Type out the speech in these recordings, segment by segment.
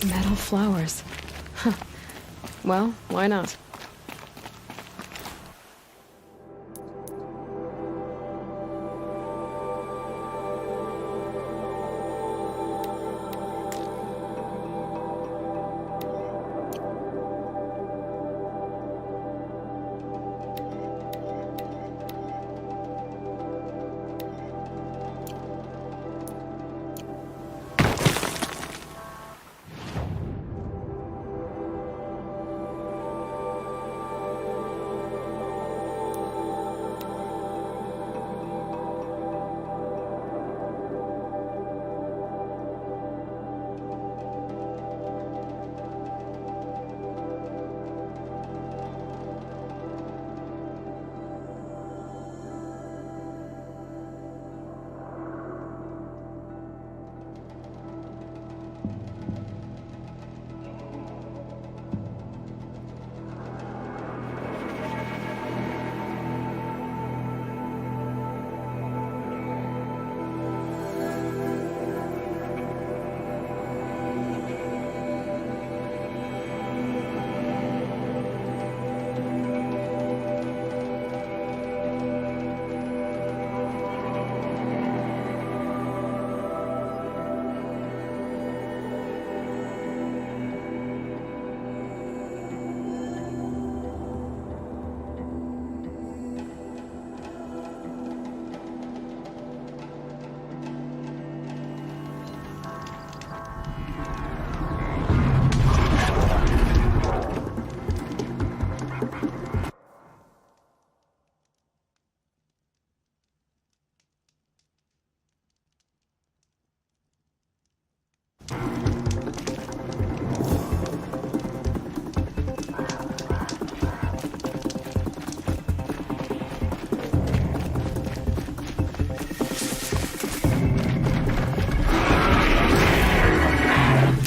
Metal flowers. Huh. Well, why not?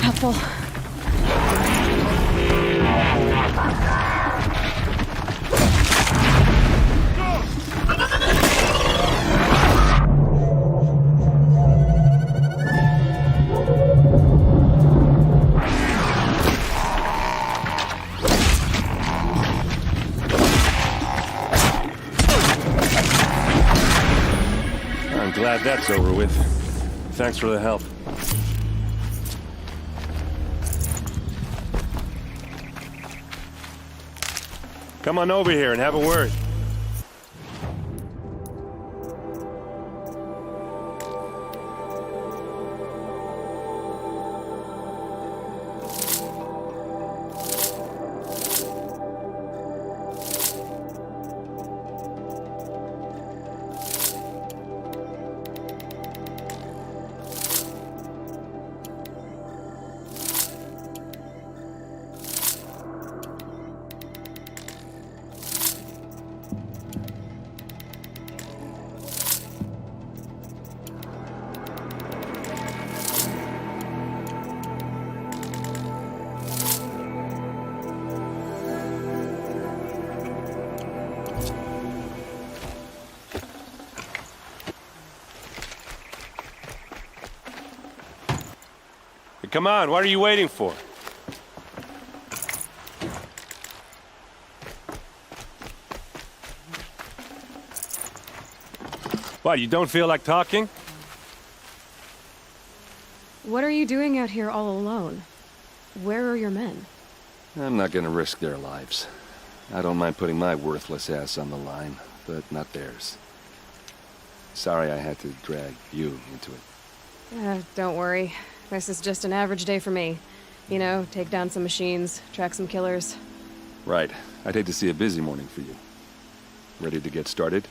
Helpful. I'm glad that's over with. Thanks for the help. Come on over here and have a word. Come on, what are you waiting for? What, you don't feel like talking? What are you doing out here all alone? Where are your men? I'm not gonna risk their lives. I don't mind putting my worthless ass on the line, but not theirs. Sorry I had to drag you into it. Don't worry. This is just an average day for me. You know, take down some machines, track some killers. Right. I'd hate to see a busy morning for you. Ready to get started?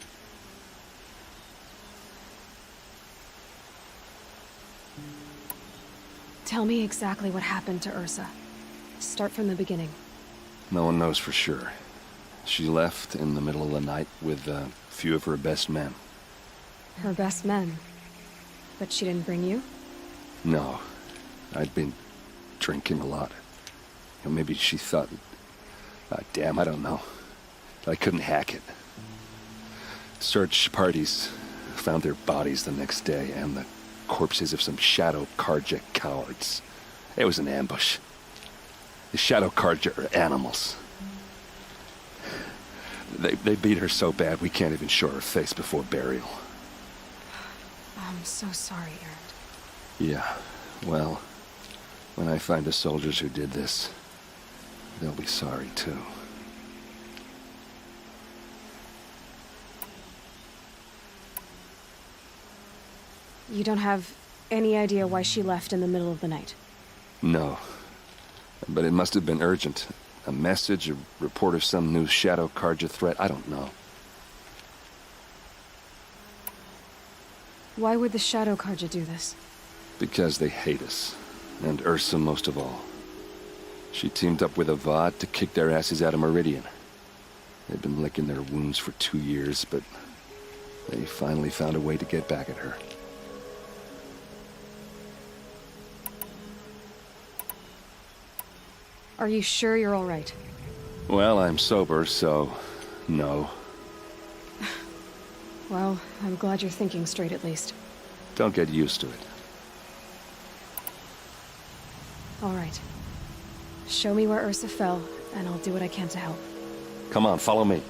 Tell me exactly what happened to Ursa. Start from the beginning. No one knows for sure. She left in the middle of the night with a few of her best men. Her best men? But she didn't bring you? No. I'd been drinking a lot. Or maybe she thought... damn, I don't know. I couldn't hack it. Search parties found their bodies the next day, and the corpses of some shadow Karja cowards. It was an ambush. The Shadow Carja are animals. They beat her so bad we can't even show her face before burial. I'm so sorry, Erend. Yeah, well, when I find the soldiers who did this, they'll be sorry too. You don't have any idea why she left in the middle of the night? No. But it must have been urgent. A message, a report of some new Shadow Carja threat, I don't know. Why would the Shadow Carja do this? Because they hate us. And Ursa most of all. She teamed up with Avad to kick their asses out of Meridian. They've been licking their wounds for 2 years, but they finally found a way to get back at her. Are you sure you're all right? Well, I'm sober, so no. Well, I'm glad you're thinking straight at least. Don't get used to it. All right. Show me where Ursa fell, and I'll do what I can to help. Come on, follow me.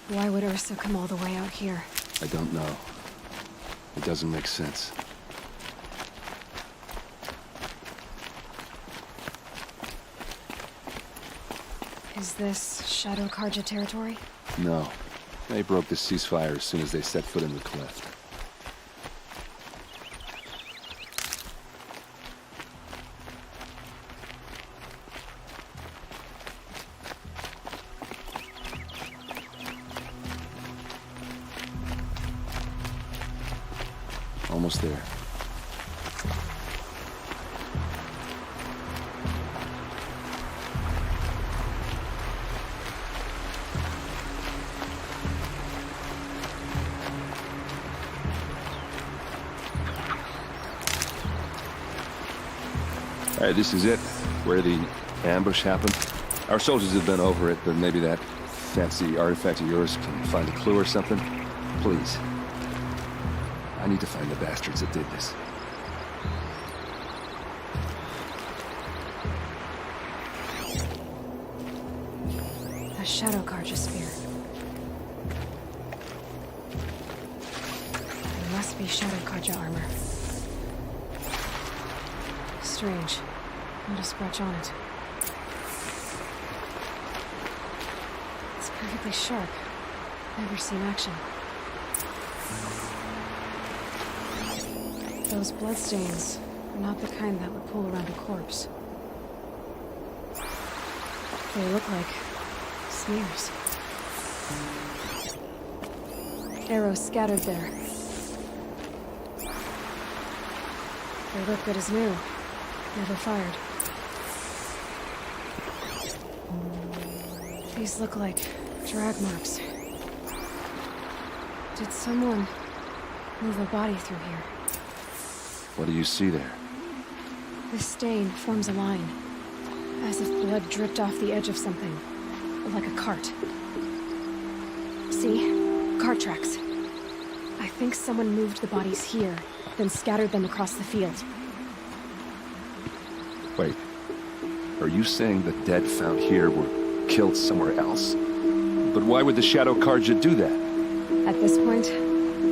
Why would Ursa come all the way out here? I don't know. It doesn't make sense. Is this Shadow Carja territory? No. They broke the ceasefire as soon as they set foot in the cleft. Almost there. All right, this is it, where the ambush happened. Our soldiers have been over it, but maybe that fancy artifact of yours can find a clue or something. Please. I need to find the bastards that did this. A Shadow Carja spear. It must be Shadow Carja armor. Strange. Not a scratch on it. It's perfectly sharp. Never seen action. Those bloodstains are not the kind that would pull around a corpse. They look like smears. Arrows scattered there. They look good as new. Never fired. These look like drag marks. Did someone move a body through here? What do you see there? This stain forms a line, as if blood dripped off the edge of something, like a cart. See? Cart tracks. I think someone moved the bodies here, then scattered them across the field. Wait. Are you saying the dead found here were killed somewhere else? But why would the Shadow Carja do that? At this point,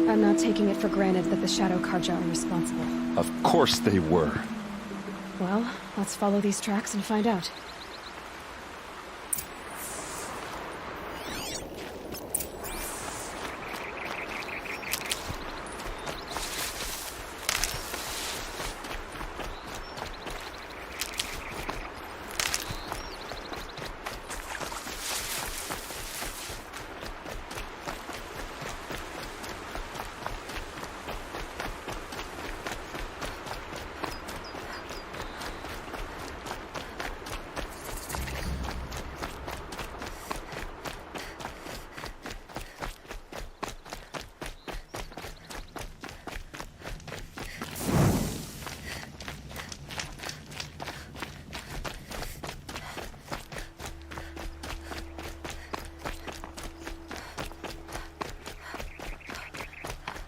I'm not taking it for granted that the Shadow Carja are responsible. Of course they were. Well, let's follow these tracks and find out.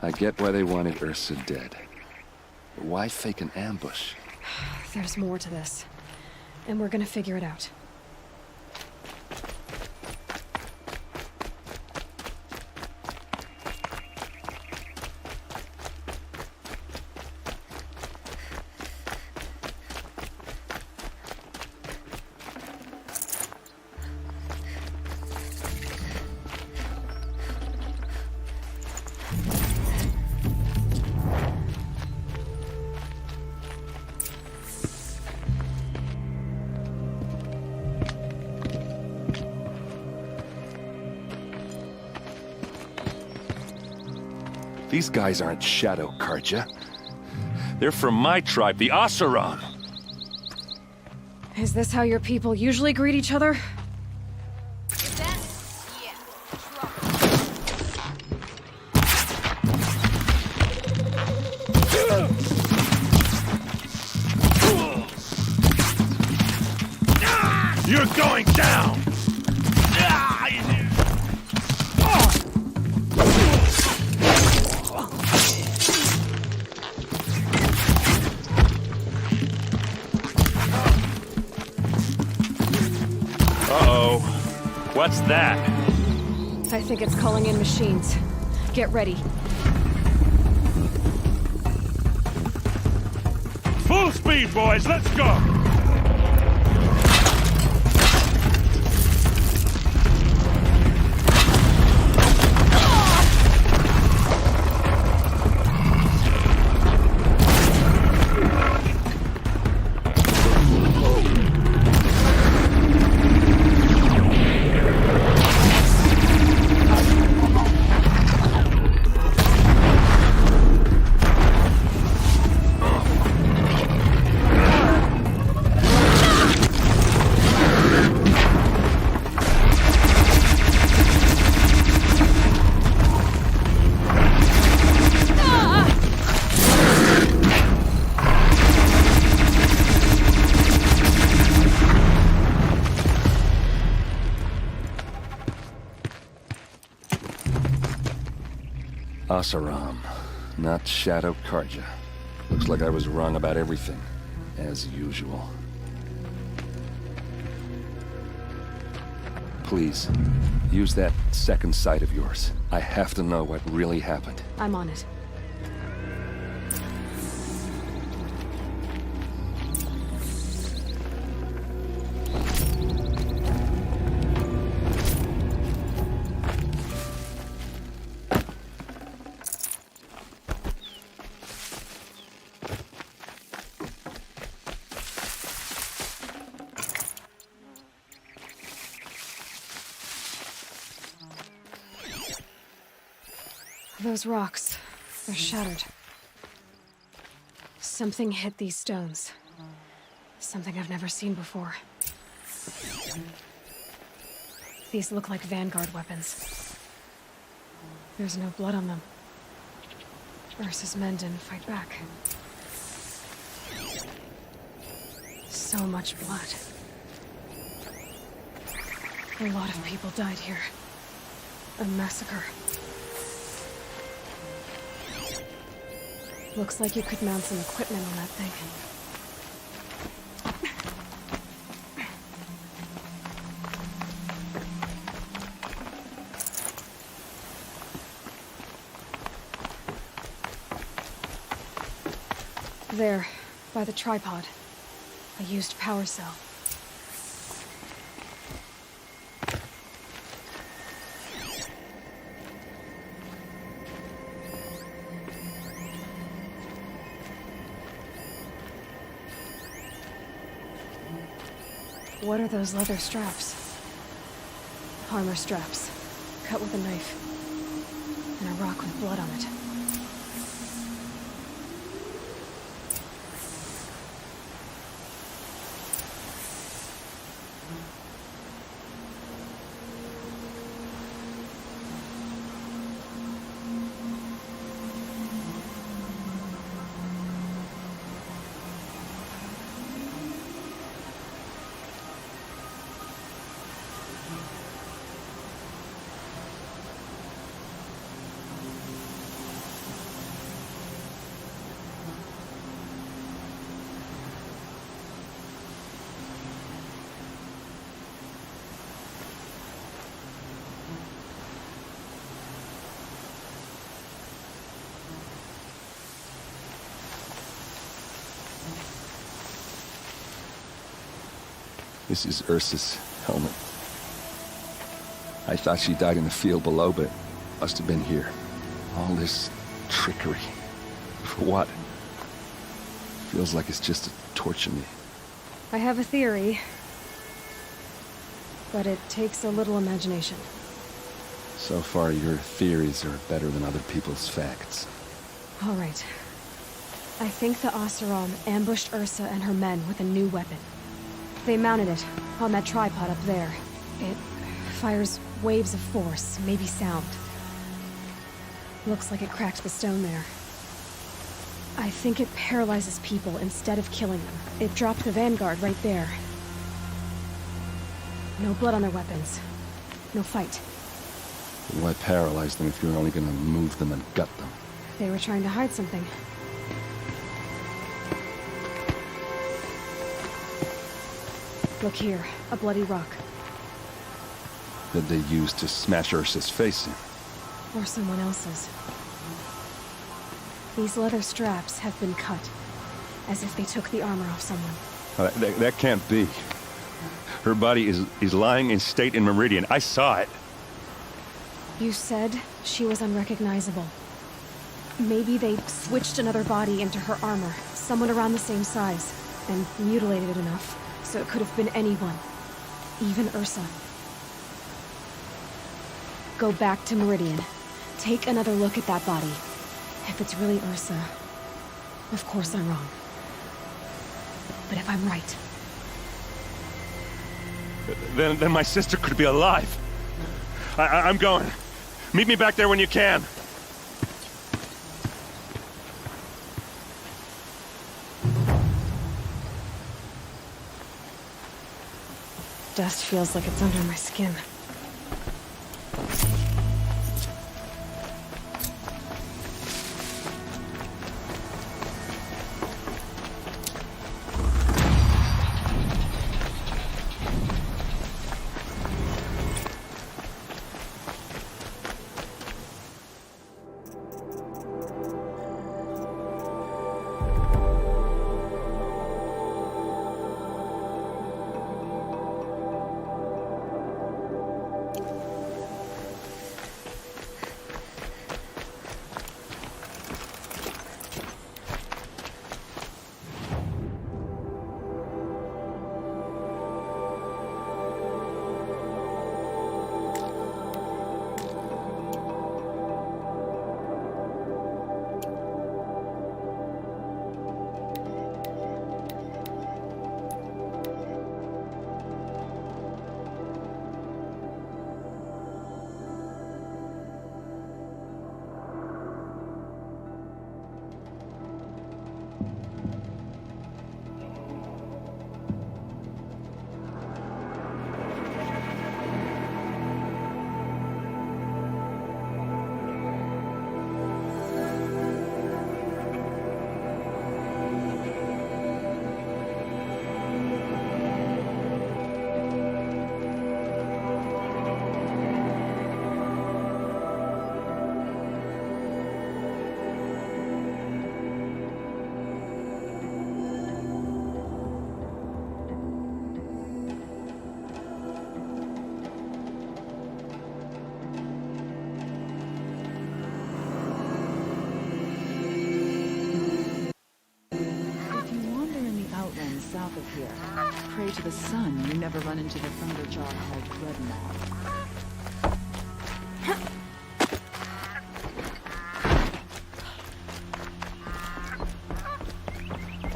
I get why they wanted Ursa dead. But why fake an ambush? There's more to this. And we're gonna figure it out. These guys aren't Shadow Karja. They're from my tribe, the Oseram. Is this how your people usually greet each other? You're going down! Uh-oh. What's that? I think it's calling in machines. Get ready. Full speed, boys, let's go! Oseram, not Shadow Karja. Looks like I was wrong about everything, as usual. Please, use that second sight of yours. I have to know what really happened. I'm on it. Those rocks, they're shattered. Something hit these stones. Something I've never seen before. These look like Vanguard weapons. There's no blood on them. Ursa's men didn't fight back. So much blood. A lot of people died here. A massacre. Looks like you could mount some equipment on that thing. There, by the tripod. A used power cell. What are those leather straps? Armor straps, cut with a knife, and a rock with blood on it. This is Ursa's helmet. I thought she died in the field below, but must have been here. All this trickery. For what? Feels like it's just to torture me. I have a theory, but it takes a little imagination. So far, your theories are better than other people's facts. All right. I think the Oseram ambushed Ursa and her men with a new weapon. They mounted it on that tripod up there. It fires waves of force, maybe sound. Looks like it cracked the stone there. I think it paralyzes people instead of killing them. It dropped the Vanguard right there. No blood on their weapons. No fight. Why paralyze them if you're only gonna move them and gut them? They were trying to hide something. Look here, a bloody rock. That they used to smash Ursa's face in. Or someone else's. These leather straps have been cut, as if they took the armor off someone. That can't be. Her body is lying in state in Meridian. I saw it. You said she was unrecognizable. Maybe they switched another body into her armor, someone around the same size, and mutilated it enough, so it could have been anyone. Even Ursa. Go back to Meridian. Take another look at that body. If it's really Ursa, of course I'm wrong. But if I'm right... Then my sister could be alive. I'm going. Meet me back there when you can. Dust feels like it's under my skin. south of here. Pray to the sun you never run into the thunderjaw called Dreadnought.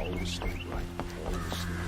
Always stay right. Always stay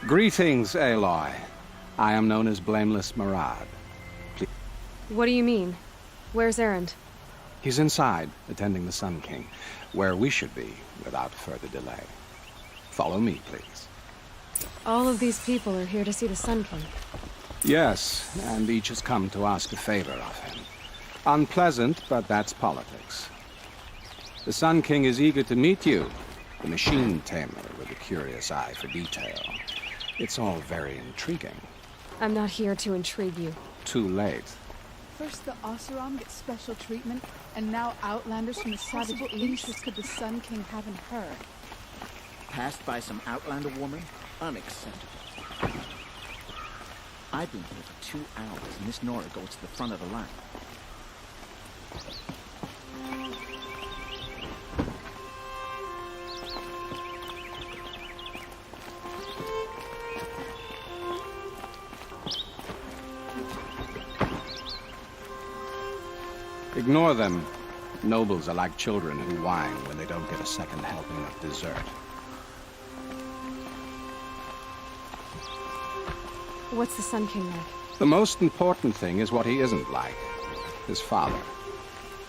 Greetings, Aloy. I am known as Blameless Marad. What do you mean? Where's Erend? He's inside, attending the Sun King, where we should be without further delay. Follow me, please. All of these people are here to see the Sun King. Yes, and each has come to ask a favor of him. Unpleasant, but that's politics. The Sun King is eager to meet you, the machine tamer with a curious eye for detail. It's all very intriguing. I'm not here to intrigue you. Too late. First the Oseram get special treatment, and now Outlanders from the Savage East could the Sun King have in her. Passed by some Outlander woman? Unacceptable. I've been here for 2 hours, and this Nora goes to the front of the line. Ignore them. Nobles are like children who whine when they don't get a second helping of dessert. What's the Sun King like? The most important thing is what he isn't like. His father.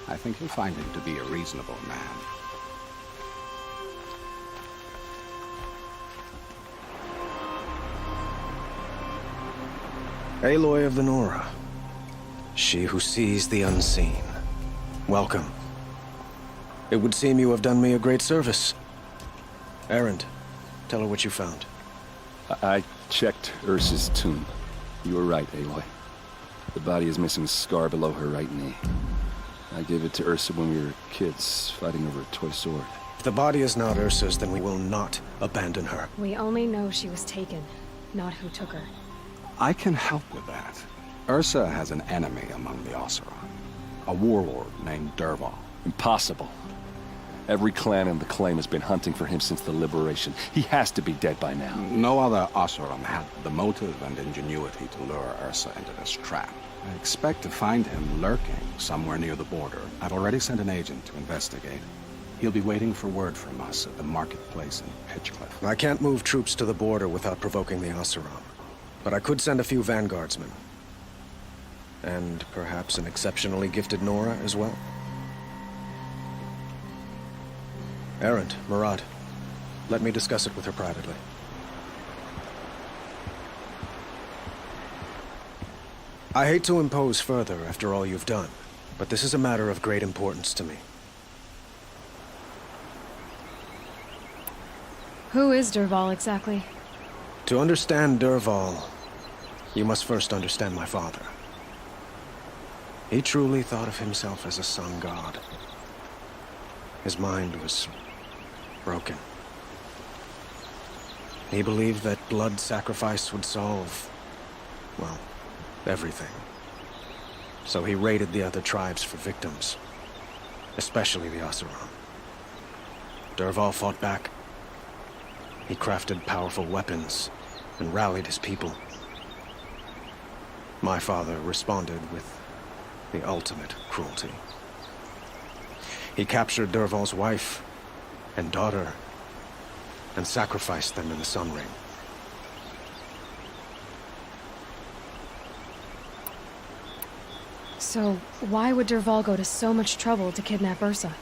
I think you'll find him to be a reasonable man. Aloy of the Nora. She who sees the unseen. Welcome. It would seem you have done me a great service. Erend, tell her what you found. I checked Ursa's tomb. You were right, Aloy. The body is missing a scar below her right knee. I gave it to Ursa when we were kids, fighting over a toy sword. If the body is not Ursa's, then we will not abandon her. We only know she was taken, not who took her. I can help with that. Ursa has an enemy among the Oseram. A warlord named Dervahl. Impossible. Every clan in the claim has been hunting for him since the liberation. He has to be dead by now. No other Oseram had the motive and ingenuity to lure Ursa into this trap. I expect to find him lurking somewhere near the border. I've already sent an agent to investigate. He'll be waiting for word from us at the marketplace in Pitchcliff. I can't move troops to the border without provoking the Oseram. But I could send a few vanguardsmen. And perhaps an exceptionally gifted Nora as well. Erend, Marad, let me discuss it with her privately. I hate to impose further after all you've done, but this is a matter of great importance to me. Who is Dervahl exactly? To understand Dervahl, you must first understand my father. He truly thought of himself as a sun god. His mind was broken. He believed that blood sacrifice would solve, well, everything. So he raided the other tribes for victims, especially the Oseram. Dervahl fought back. He crafted powerful weapons and rallied his people. My father responded with the ultimate cruelty. He captured Dervahl's wife and daughter and sacrificed them in the Sun Ring. So, why would Dervahl go to so much trouble to kidnap Ursa?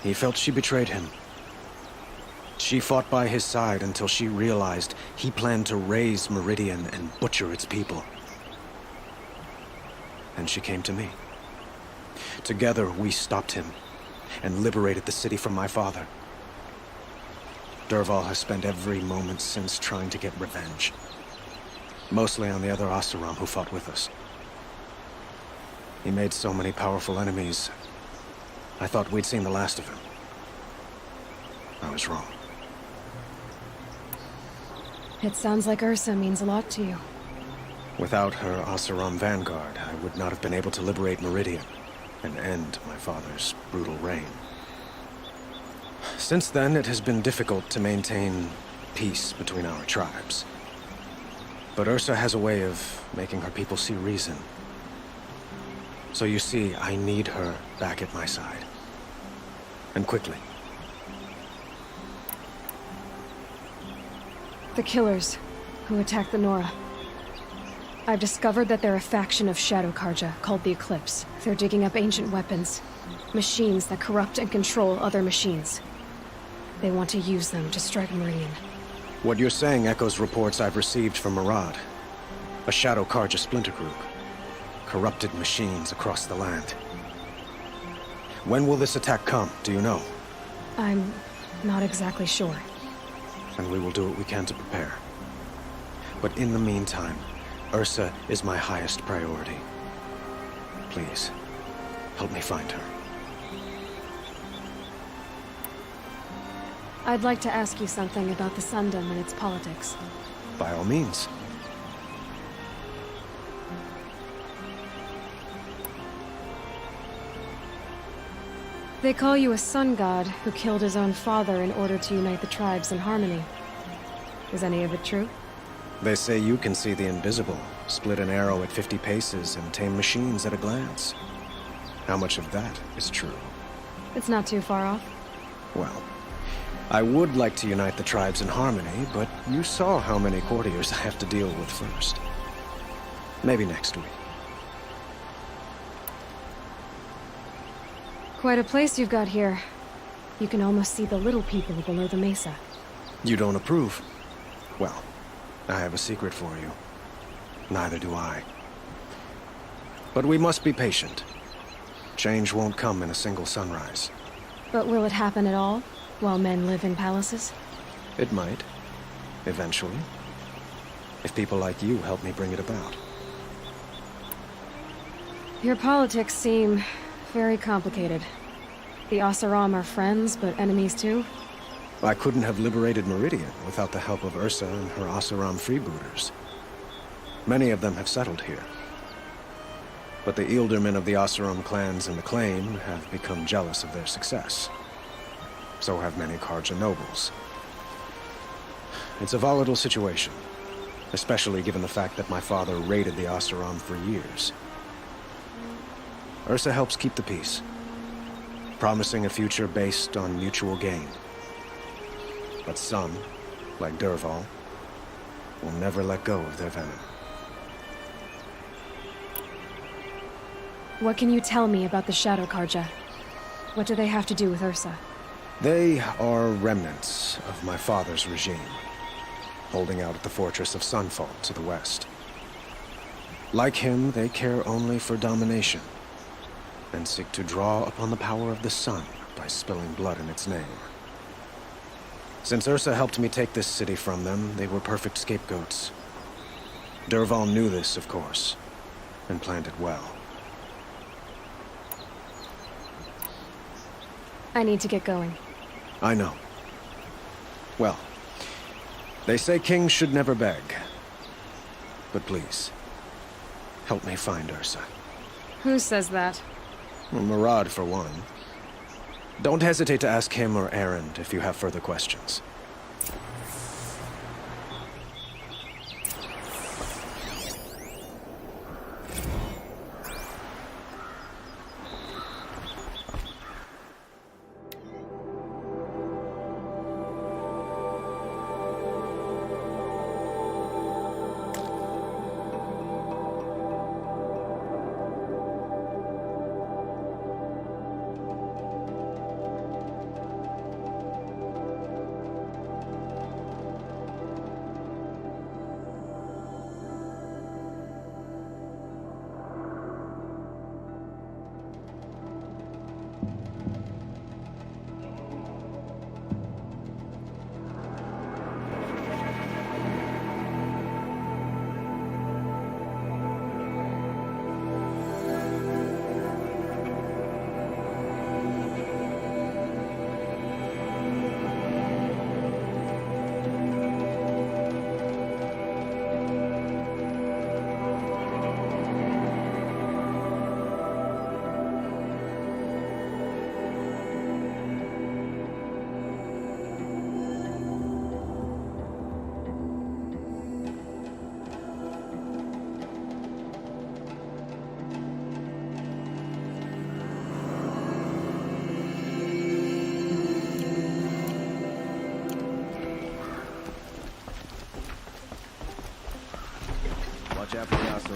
He felt she betrayed him. She fought by his side until she realized he planned to raise Meridian and butcher its people. And she came to me. Together, we stopped him and liberated the city from my father. Dervahl has spent every moment since trying to get revenge. Mostly on the other Oseram who fought with us. He made so many powerful enemies. I thought we'd seen the last of him. I was wrong. It sounds like Ursa means a lot to you. Without her Oseram vanguard, I would not have been able to liberate Meridian and end my father's brutal reign. Since then, it has been difficult to maintain peace between our tribes. But Ursa has a way of making her people see reason. So you see, I need her back at my side. And quickly. The killers who attacked the Nora. I've discovered that they're a faction of Shadow Karja called the Eclipse. They're digging up ancient weapons. Machines that corrupt and control other machines. They want to use them to strike Meridian. What you're saying echoes reports I've received from Murad. A Shadow Karja splinter group. Corrupted machines across the land. When will this attack come, do you know? I'm not exactly sure. And we will do what we can to prepare. But in the meantime, Ursa is my highest priority. Please, help me find her. I'd like to ask you something about the Sundom and its politics. By all means. They call you a sun god who killed his own father in order to unite the tribes in harmony. Is any of it true? They say you can see the invisible, split an arrow at 50 paces, and tame machines at a glance. How much of that is true? It's not too far off. Well, I would like to unite the tribes in harmony, but you saw how many courtiers I have to deal with first. Maybe next week. Quite a place you've got here. You can almost see the little people below the mesa. You don't approve? Well, I have a secret for you. Neither do I. But we must be patient. Change won't come in a single sunrise. But will it happen at all, while men live in palaces? It might. Eventually. If people like you help me bring it about. Your politics seem very complicated. The Oseram are friends, but enemies too? I couldn't have liberated Meridian without the help of Ursa and her Oseram freebooters. Many of them have settled here. But the Ealdormen of the Oseram clans in the Claim have become jealous of their success. So have many Karja nobles. It's a volatile situation, especially given the fact that my father raided the Oseram for years. Ursa helps keep the peace, promising a future based on mutual gain. But some, like Dervahl, will never let go of their venom. What can you tell me about the Shadow Karja? What do they have to do with Ursa? They are remnants of my father's regime, holding out at the fortress of Sunfall to the west. Like him, they care only for domination, and seek to draw upon the power of the sun by spilling blood in its name. Since Ursa helped me take this city from them, they were perfect scapegoats. Dervahl knew this, of course, and planned it well. I need to get going. I know. Well, they say kings should never beg. But please, help me find Ursa. Who says that? Well, Murad, for one. Don't hesitate to ask him or Erend if you have further questions.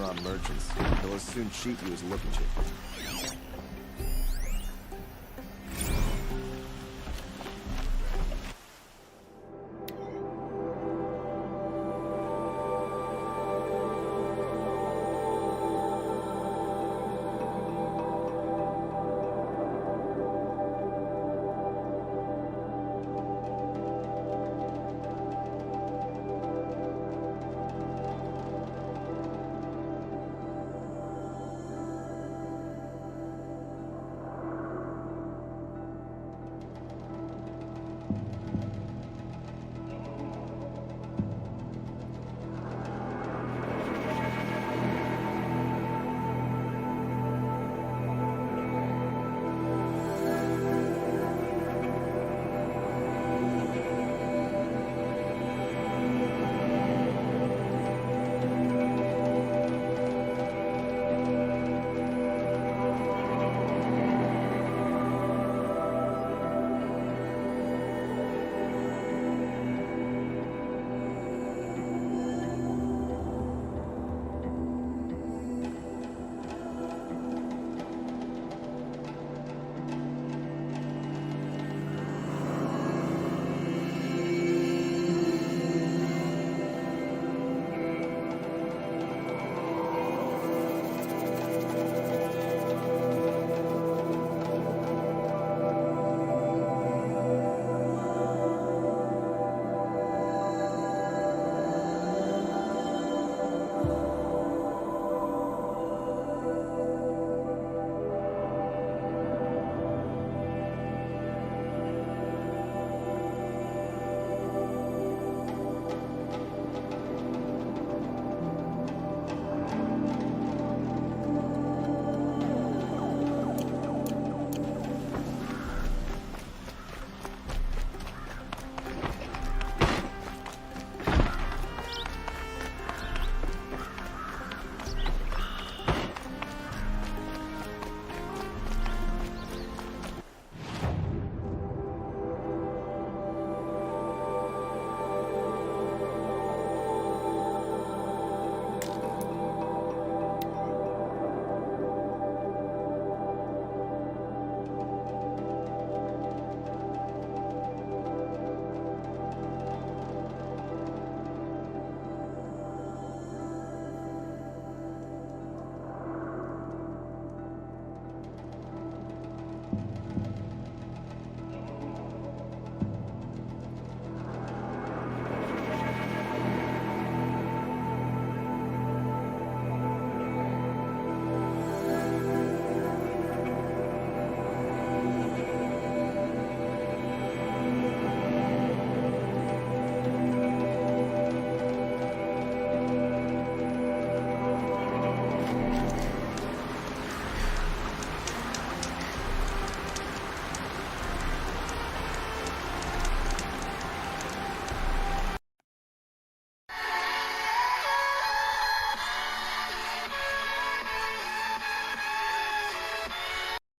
Oseram merchants. They'll as soon cheat you as look at you.